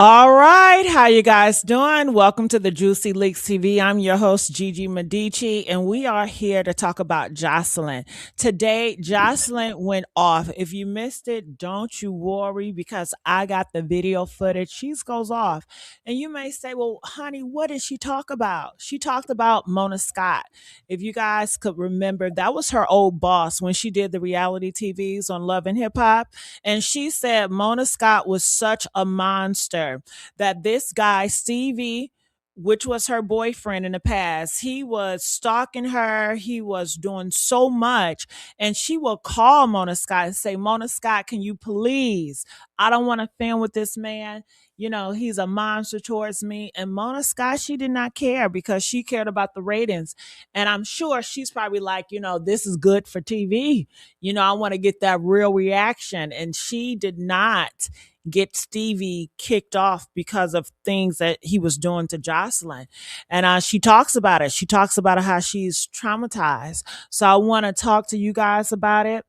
All right, how you guys doing? Welcome to the Juicy Leaks TV. I'm your host Gigi Medici, and we are here to talk about Joseline. Today, Joseline went off. If you missed it, don't you worry because I got the video footage. She goes off, and you may say, "Well, honey, what did she talk about?" She talked about Mona Scott. If you guys could remember, that was her old boss when she did the reality TVs on Love and Hip Hop. And she said Mona Scott was such a monster that this guy, Stevie, which was her boyfriend in the past, he was stalking her. He was doing so much. And she will call Mona Scott and say, Mona Scott, can you please? I don't want to film with this man. He's a monster towards me. And Mona Scott, she did not care because she cared about the ratings. And I'm sure she's probably like, this is good for TV. I want to get that real reaction. And she did not get Stevie kicked off because of things that he was doing to Joseline. And she talks about it. She talks about how she's traumatized. So I want to talk to you guys about it.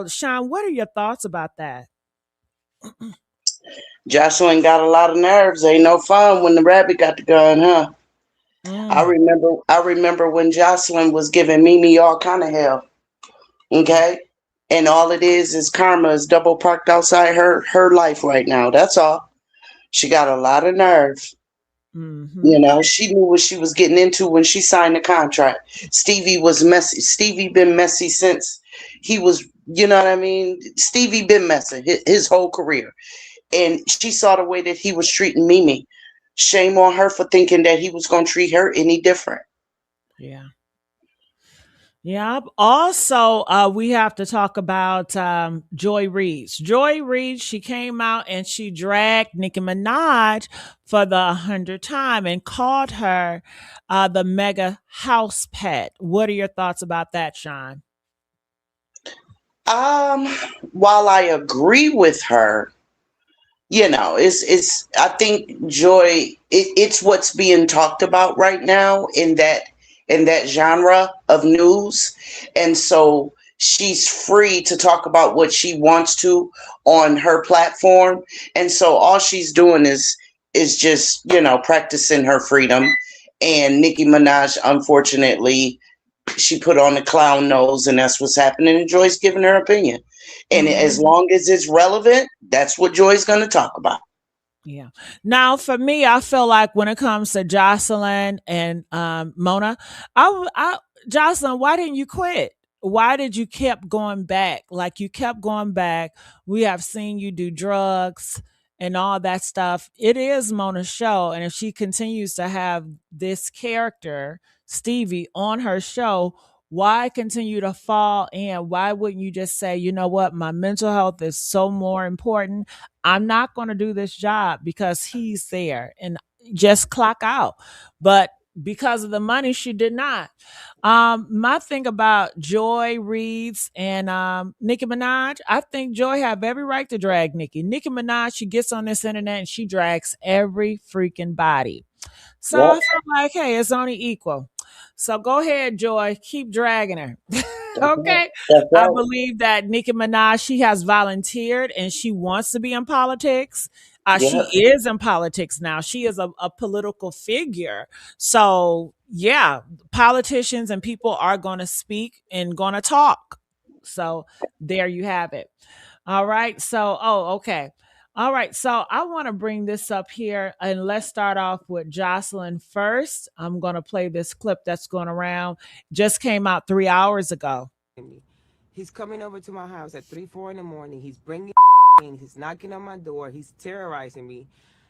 Sean, what are your thoughts about that? Jocelyn got a lot of nerves. Ain't no fun when the rabbit got the gun, huh? I Mm, remember I remember when Jocelyn was giving Mimi all kind of hell. Okay? And all it is karma is double parked outside her life right now. That's all. She got a lot of nerve. mm-hmm. She knew what she was getting into when she signed the contract. Stevie was messy. Stevie been messy since he was, you know what I mean? Stevie been messy his whole career. And she saw the way that he was treating Mimi. Shame on her for thinking that he was going to treat her any different. Yeah. Yeah. Also, we have to talk about Joy Reid. Joy Reid, she came out and she dragged Nicki Minaj for the 100th time and called her the mega house pet. What are your thoughts about that, Sean? Um, while I agree with her, it's I think Joy it's what's being talked about right now in that genre of news. And so she's free to talk about what she wants to on her platform. And so all she's doing is just, practicing her freedom. And Nicki Minaj, unfortunately, she put on the clown nose, and that's what's happening. And Joy's giving her opinion. And as Mhm. long as it's relevant, that's what Joy's going to talk about. Yeah. Now, for me, I feel like when it comes to Jocelyn and Mona, Jocelyn, why didn't you quit? Why did you kept going back? Like you kept going back. We have seen you do drugs and all that stuff. It is Mona's show, and if she continues to have this character Stevie on her show, why continue to fall in? Why wouldn't you just say, you know what, my mental health is so more important. I'm not going to do this job because he's there and just clock out. But because of the money, she did not. My thing about Joy Reid's and Nicki Minaj, I think Joy have every right to drag Nicki. Nicki Minaj, she gets on this internet and she drags every freaking body. So I Yep, feel like, hey, it's only equal. So go ahead, Joy, keep dragging her. that's right. Okay. That's I right. believe that Nicki Minaj, she has volunteered and she wants to be in politics. She Yep. is in politics now. She is a political figure. So, yeah, politicians and people are going to speak and going to talk. So, there you have it. All right. So, okay. All right. So, I want to bring this up here and let's start off with Jocelyn first. I'm going to play this clip that's going around. Just came out 3 hours ago. Me. He's coming over to my house at 3, 4 in the morning. He's bringing in. He's knocking on my door. He's terrorizing me.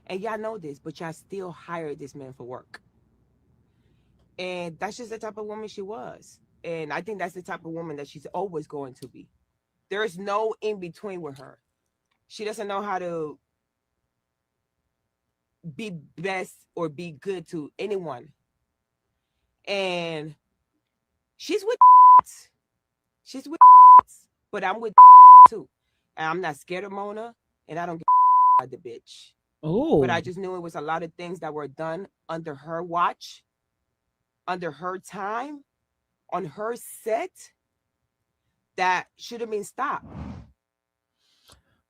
And y'all know this, but y'all still hired this man for work. And that's just the type of woman she was. And I think that's the type of woman that she's always going to be. There's no in between with her. She doesn't know how to be best or be good to anyone. And she's with she's with but I'm with too. And I'm not scared of Mona and I don't get the bitch. But Oh, I just knew it was a lot of things that were done under her watch, under her time, on her set that should have been stopped.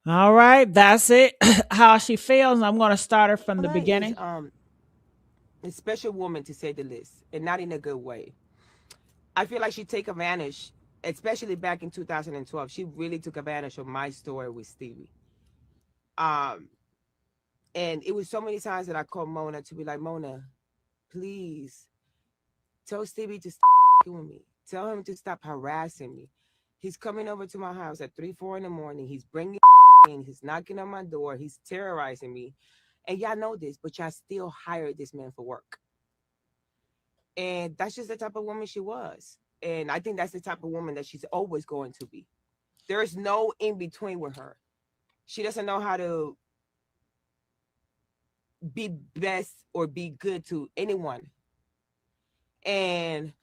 All right, that's it. How she feels. I'm going to start her from the Joseline is beginning. a special woman to say the least, and not in a good way. I feel like she take advantage, especially back in 2012. She really took advantage of my story with Stevie. Um, and it was so many times that I called Mona to be like, Mona, please tell Stevie to stop with me. Tell him to stop harassing me. He's coming over to my house at 3, 4 in the morning. He's bringing in. He's knocking on my door. He's terrorizing me. And y'all know this, but y'all still hired this man for work. And that's just the type of woman she was. And I think that's the type of woman that she's always going to be. There's no in between with her. She doesn't know how to be best or be good to anyone. And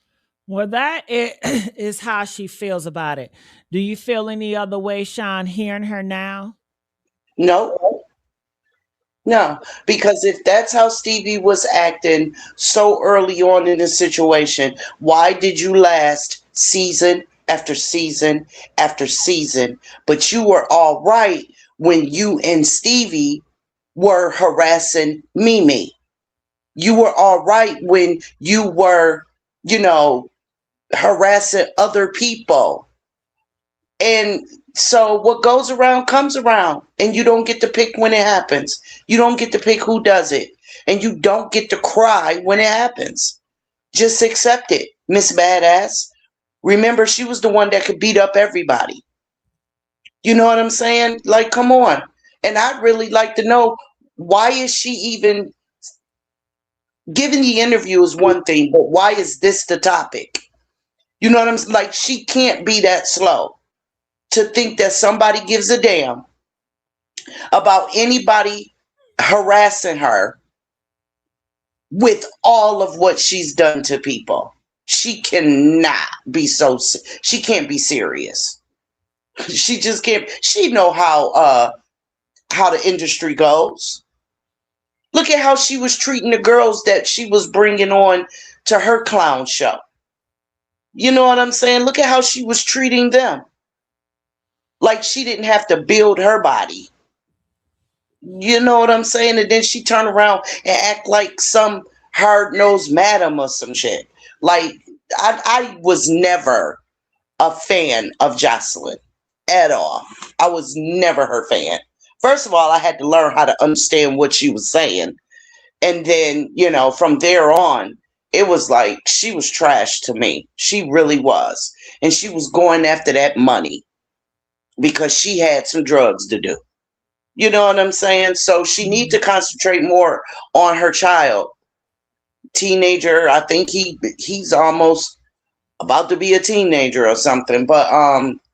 Well, is how she feels about it. Do you feel any other way, Sean, hearing her now? No, no, because if that's how Stevie was acting so early on in the situation, why did you last season after season after season? But you were all right when you and Stevie were harassing Mimi. You were all right when you were, you know, harassing other people. And so what goes around comes around, and you don't get to pick when it happens. You don't get to pick who does it, and you don't get to cry when it happens. Just accept it, Miss Badass. Remember, she was the one that could beat up everybody. You know what I'm saying? Like, come on. And I'd really like to know, why is she even giving the interview is one thing, but why is this the topic? You know what I'm saying? Like, she can't be that slow to think that somebody gives a damn about anybody harassing her with all of what she's done to people. She cannot be she can't be serious. She just can't. She know how the industry goes. Look at how she was treating the girls that she was bringing on to her clown show. You know what I'm saying? Look at how she was treating them. Like she didn't have to build her body. You know what I'm saying? And then she turned around and act like some hard-nosed madam or some shit. Like, I was never a fan of Joseline at all. I was never her fan. First of all, I had to learn how to understand what she was saying. And then, from there on, it was like she was trash to me. She really was. And she was going after that money because she had some drugs to do. You know what I'm saying? So she needs to concentrate more on her child. Teenager, I think he's almost about to be a teenager or something. But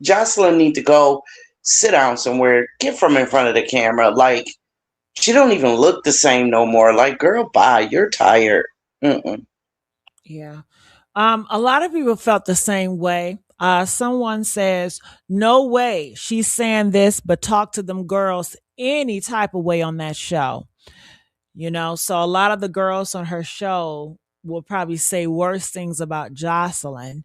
Joseline need to go sit down somewhere, get from in front of the camera. Like, she don't even look the same no more. Like, girl, bye. You're tired. Mm-mm. Yeah. A lot of people felt the same way. Someone says, no way she's saying this, but talk to them girls any type of way on that show. So a lot of the girls on her show will probably say worse things about Joseline.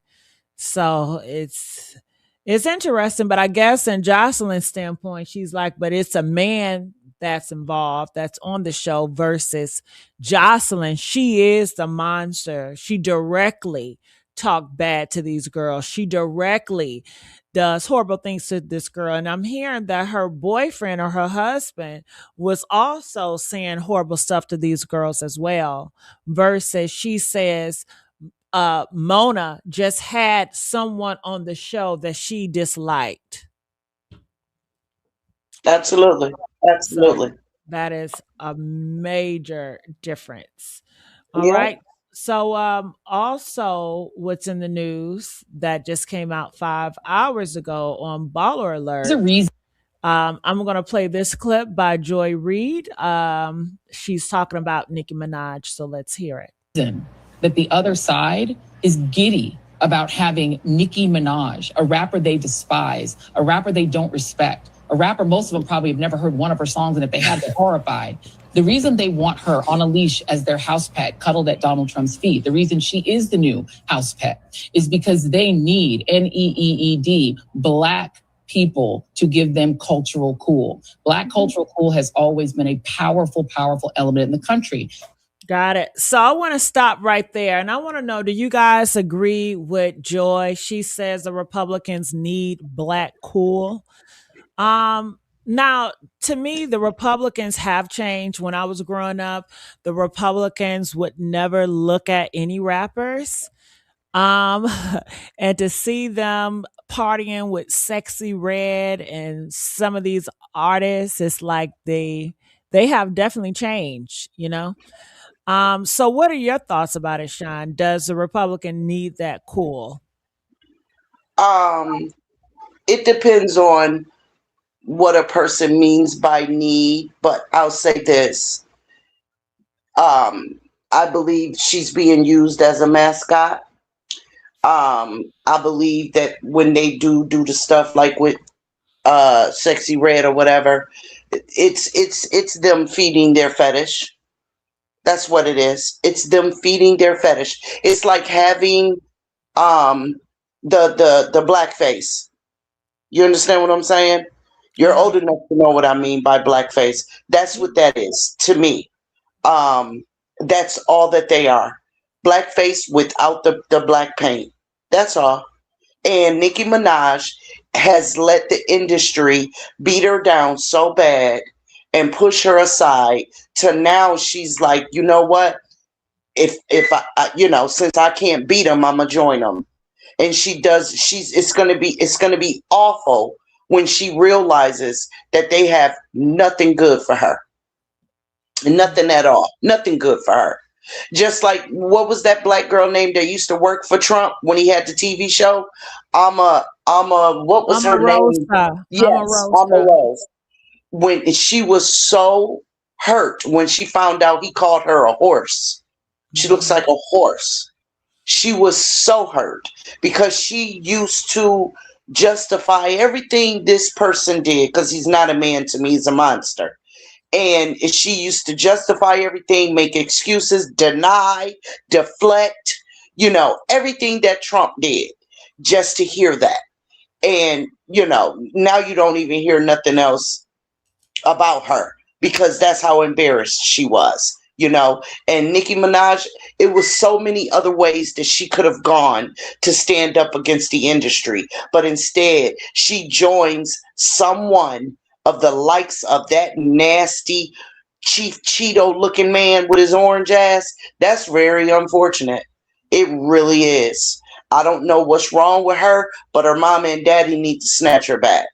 So it's interesting, but I guess in Joseline's standpoint, she's like, but it's a man that's involved, that's on the show versus Joseline. She is the monster. She directly talked bad to these girls. She directly does horrible things to this girl. And I'm hearing that her boyfriend or her husband was also saying horrible stuff to these girls as well. Versus she says, Mona just had someone on the show that she disliked. Absolutely. So Absolutely. that is a major difference. All Yeah. right. So also what's in the news that just came out 5 hours ago on Baller Alert. There's a reason. I'm going to play this clip by Joy Reid. She's talking about Nicki Minaj. So let's hear it. That the other side is giddy about having Nicki Minaj, a rapper they despise, a rapper they don't respect, a rapper most of them probably have never heard one of her songs, and if they have, they're horrified. The reason they want her on a leash as their house pet, cuddled at Donald Trump's feet, the reason she is the new house pet is because they need, NEED, Black people to give them cultural cool. Black cultural cool has always been a powerful, powerful element in the country. Got it. So I want to stop right there. And I want to know, do you guys agree with Joy? She says the Republicans need black cool. Now, to me, the Republicans have changed. When I was growing up, the Republicans would never look at any rappers. Um, and to see them partying with Sexy Red and some of these artists, it's like they have definitely changed, you know? So what are your thoughts about it, Sean? Does the Republican need that cool? Um, it depends on what a person means by need, but I'll say this. I believe she's being used as a mascot. I believe that when they do the stuff like with Sexy Red or whatever, it's them feeding their fetish. That's what it is. It's them feeding their fetish. It's like having um the blackface. You understand what I'm saying? You're Yeah. old enough to know what I mean by blackface. That's what that is to me. Um, that's all that they are. Blackface without the black paint. That's all. And Nicki Minaj has let the industry beat her down so bad and push her aside to now she's like, you know what? If since I can't beat them, I'm gonna join them. And she does. It's gonna be awful when she realizes that they have nothing good for her, nothing at all, nothing good for her. Just like what was that black girl name that used to work for Trump when he had the TV show? What was her name? Omarosa. Yes, Omarosa. Rose. When she was so hurt when she found out he called her a horse. She looks like a horse. She was so hurt because she used to justify everything this person did because he's not a man to me, he's a monster. And she used to justify everything, make excuses, deny, deflect, everything that Trump did just to hear that. And, now you don't even hear nothing else about her because that's how embarrassed she was. And Nicki Minaj, it was so many other ways that she could have gone to stand up against the industry, but instead she joins someone of the likes of that nasty Chief Cheeto looking man with his orange ass. That's very unfortunate. It really is. I don't know what's wrong with her, but her mama and daddy need to snatch her back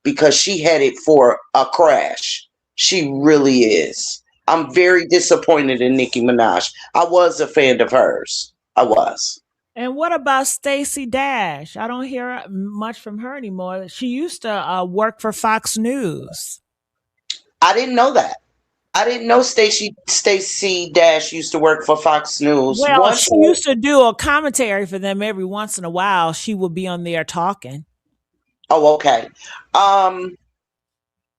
because she headed for a crash. She really is. I'm very disappointed in Nicki Minaj. I was a fan of hers. I was. And what about Stacey Dash? I don't hear much from her anymore. She used to work for Fox News. I didn't know that. I didn't know Stacey Dash used to work for Fox News. Well, she used to do a commentary for them every once in a while. She would be on there talking. Oh, okay. I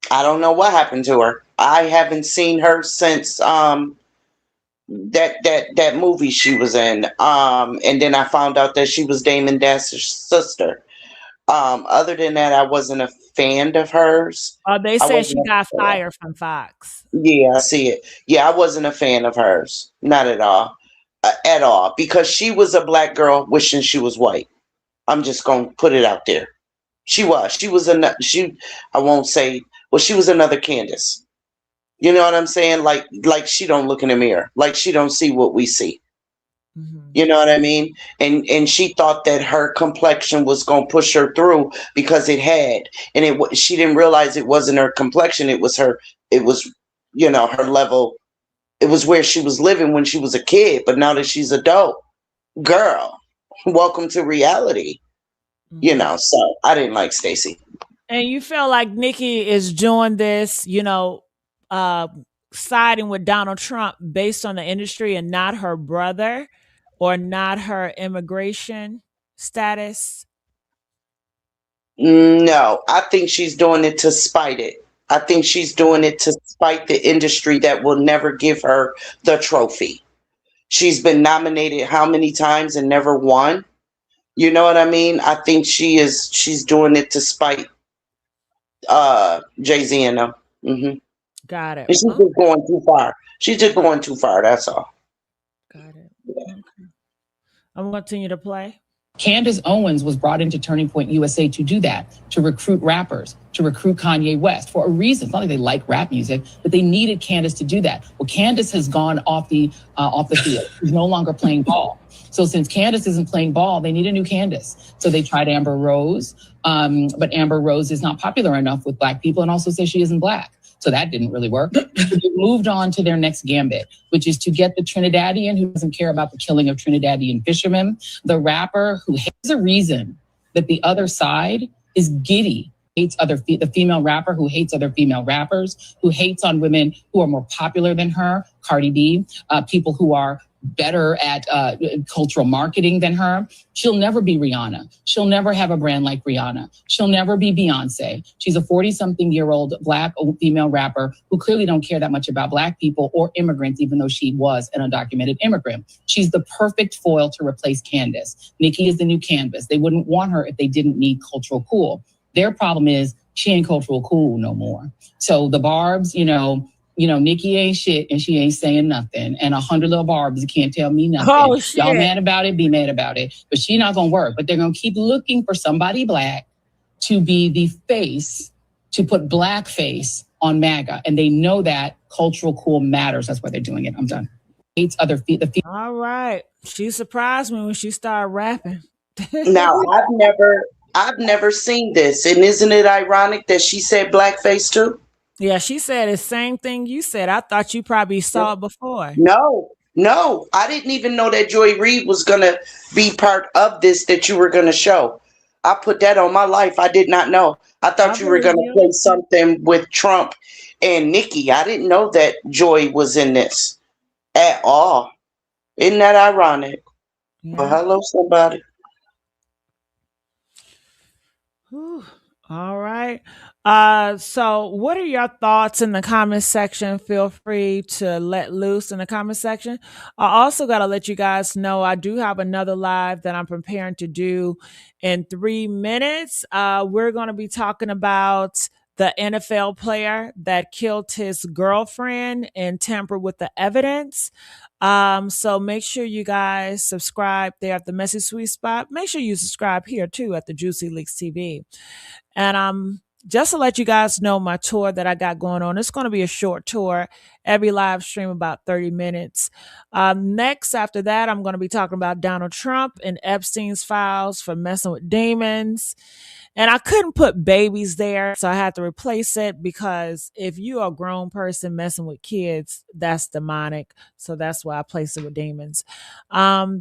don't know what happened to her. I haven't seen her since that movie she was in. And then I found out that she was Damon Dash's sister. Other than that, I wasn't a fan of hers. They said she got fired from Fox. Yeah, I see it. Yeah, I wasn't a fan of hers. Not at all. At all. Because she was a black girl wishing she was white. I'm just going to put it out there. She was. I won't say, well, she was another Candace. You know what I'm saying? Like she don't look in the mirror. Like she don't see what we see. Mm-hmm. You know what I mean? And she thought that her complexion was going to push her through because it had. And she didn't realize it wasn't her complexion. It was her level. It was where she was living when she was a kid. But now that she's adult, girl, welcome to reality. Mm-hmm. So I didn't like Stacey. And you feel like Nicki is doing this, siding with Donald Trump based on the industry and not her brother or not her immigration status? No, I think she's doing it to spite it. I think she's doing it to spite the industry that will never give her the trophy. She's been nominated how many times and never won? You know what I mean? I think she's doing it to spite Jay-Z and them. Got it. And she's just going too far. She's just going too far. That's all. Got it. Okay. I'm going to continue to play. Candace Owens was brought into Turning Point USA to do that, to recruit rappers, to recruit Kanye West for a reason. It's not like they like rap music, but they needed Candace to do that. Well, Candace has gone off the field. She's no longer playing ball. So since Candace isn't playing ball, they need a new Candace. So they tried Amber Rose, but Amber Rose is not popular enough with Black people and also says she isn't Black. So that didn't really work. They moved on to their next gambit, which is to get the Trinidadian who doesn't care about the killing of Trinidadian fishermen, the rapper who hates a reason that the other side is giddy, hates the female rapper who hates other female rappers, who hates on women who are more popular than her, Cardi B, people who are better at cultural marketing than her. She'll never be Rihanna. She'll never have a brand like Rihanna. She'll never be Beyonce. She's a 40-something-year-old Black female rapper who clearly don't care that much about Black people or immigrants, even though she was an undocumented immigrant. She's the perfect foil to replace Candace. Nicki is the new canvas. They wouldn't want her if they didn't need cultural cool. Their problem is she ain't cultural cool no more. So the Barbs, Nicki ain't shit and she ain't saying nothing. And 100 little Barbs can't tell me nothing. Oh, shit. Y'all mad about it, be mad about it. But she not going to work. But they're going to keep looking for somebody Black to be the face, to put Black face on MAGA. And they know that cultural cool matters. That's why they're doing it. I'm done. Hates other All right. She surprised me when she started rapping. Now, I've never seen this. And isn't it ironic that she said blackface too? Yeah, she said the same thing you said. I thought you probably saw it before. No. I didn't even know that Joy Reid was going to be part of this that you were going to show. I put that on my life. I did not know. I thought you were going to play something with Trump and Nicki. I didn't know that Joy was in this at all. Isn't that ironic? Yeah. Well, hello, somebody. Whew. All right. So what are your thoughts in the comment section? Feel free to let loose in the comment section. I also got to let you guys know I do have another live that I'm preparing to do in 3 minutes. We're going to be talking about the NFL player that killed his girlfriend and tampered with the evidence. So make sure you guys subscribe there at the Messy Sweet Spot. Make sure you subscribe here too at the Juicy Leaks TV. And just to let you guys know my tour that I got going on, it's going to be a short tour. Every live stream about 30 minutes. Next, after that, I'm going to be talking about Donald Trump and Epstein's files for messing with demons. And I couldn't put babies there, so I had to replace it because if you're a grown person messing with kids, that's demonic. So that's why I placed it with demons.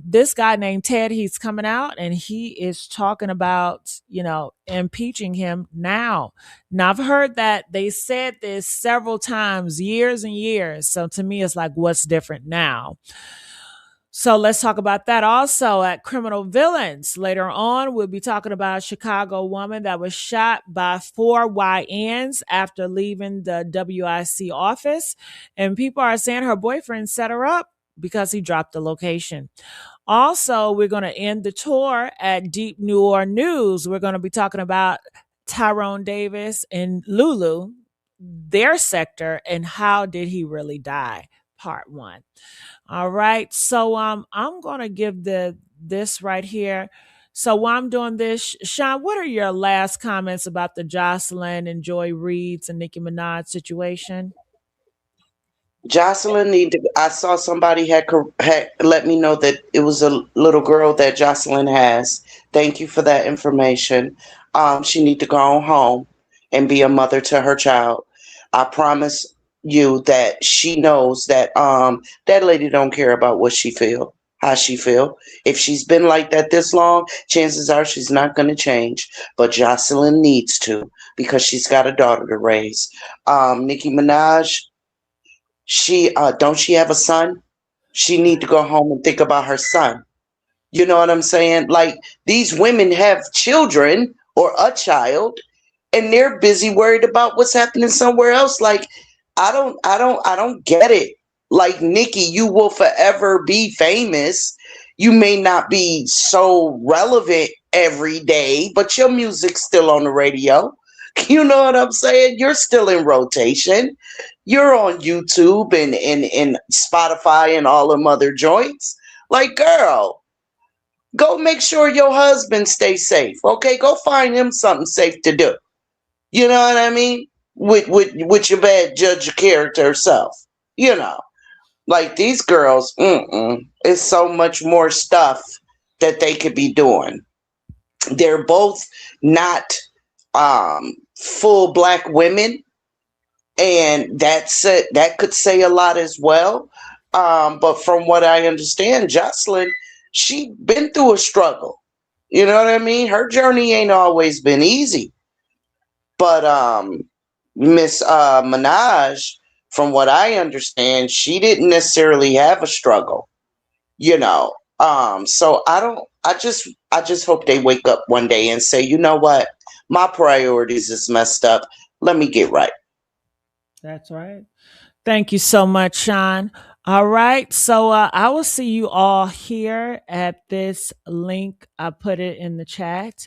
This guy named Ted, he's coming out and he is talking about, impeaching him now. Now, I've heard that they said this several times, years and years. So to me, it's like, what's different now? So let's talk about that also at Criminal Villains. Later on, we'll be talking about a Chicago woman that was shot by 4 YNs after leaving the WIC office. And people are saying her boyfriend set her up because he dropped the location. Also, we're going to end the tour at Deep New Orleans News. We're going to be talking about Tyrone Davis and Lulu, their sector, and how did he really die, part 1. All right. So I'm going to give this right here. So while I'm doing this, Sean, what are your last comments about the Joseline and Joy Reid's and Nicki Minaj situation? Joseline I saw somebody had let me know that it was a little girl that Joseline has. Thank you for that information. She need to go home and be a mother to her child. I promise you that she knows that that lady don't care about what she feel, how she feel. If she's been like that this long, chances are she's not going to change. But Joseline needs to because she's got a daughter to raise. Nicki Minaj, she don't she have a son? She need to go home and think about her son. You know what I'm saying? Like, these women have children or a child and they're busy worried about what's happening somewhere else. Like, I don't get it. Like, Nicki, you will forever be famous. You may not be so relevant every day, but your music's still on the radio. You know what I'm saying? You're still in rotation. You're on YouTube and Spotify and all them other joints. Like, girl, go make sure your husband stays safe. Okay, go find him something safe to do. You know what I mean? With your bad judge of character self. You know, like these girls, it's so much more stuff that they could be doing. They're both not full black women, and that could say a lot as well. But from what I understand, Joseline, she been through a struggle. You know what I mean? Her journey ain't always been easy. But Miss Minaj, from what I understand, she didn't necessarily have a struggle. You know, so I just hope they wake up one day and say, you know what, my priorities is messed up. Let me get right. That's right. Thank you so much, Sean. All right. So I will see you all here at this link. I put it in the chat.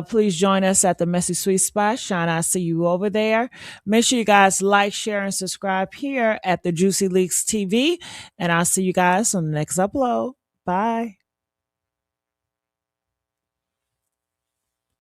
Please join us at the Messy Sweet Spot. Sean, I see you over there. Make sure you guys like, share, and subscribe here at the Juicy Leaks TV. And I'll see you guys on the next upload. Bye.